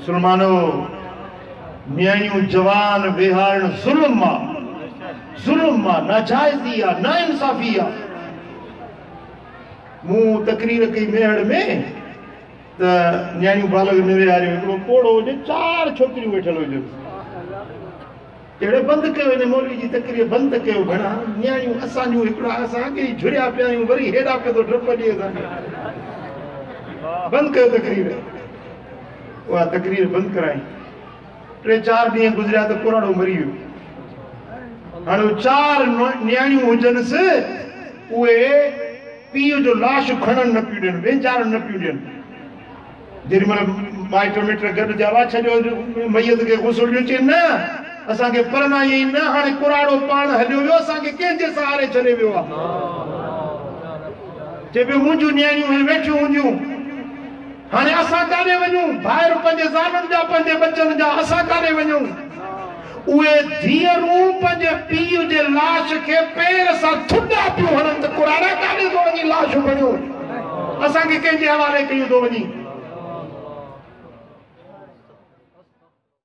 मुसलमानों न्याणियों जवान विहारण जुल्म नाजायज़ी आ नाइंसाफ़ी आ मूं तकरीर कई मेहड़ में त न्याणियों बालग में विहारियो हिकिड़ो कोड़ो हुजे 4 छोकिरियूं वेठल हुजनि अहिड़े बंदि कयो हिन मौलवी जी तकरीर बंदि कयो भेण न्याणियूं असांजूं हिकिड़ा असां अॻे झुरिया पिया आहियूं वरी हेॾा पियो थो डप ॾिए असांखे बंदि कयो तकरीर उहा तकरीर बंदि कराई 3-4 ॾींहं गुज़रिया त कुराड़ो मरी वियो हाणे 4 न्याणियूं हुजनिसि उहे पीउ जो लाश खणनि न पियूं ॾियनि वेंचारण न पियूं ॾियनि जेॾीमहिल माइट मिट गॾु जावा छॾियो मैयत खे गुसुल ॾियो चई न असांखे परनाई न हाणे कुराड़ो पाण हलियो वियो असांखे कंहिंजे सहारे छॾे वियो आहे चए पियो मुंहिंजूं न्याणियूं वेठियूं हूंदियूं हाणे असां काॾे वञूं ॿाहिरि पंहिंजे ज़ालुनि जा पंहिंजे बचनि जा असां काॾे वञूं उहे धीअरूं पंहिंजे पीउ जे लाश खे पेर सां थुॾा पियूं हणनि त कुराड़ा काॾे थो वञी लाश खणियो असांखे कंहिंजे हवाले कयूं थो वञी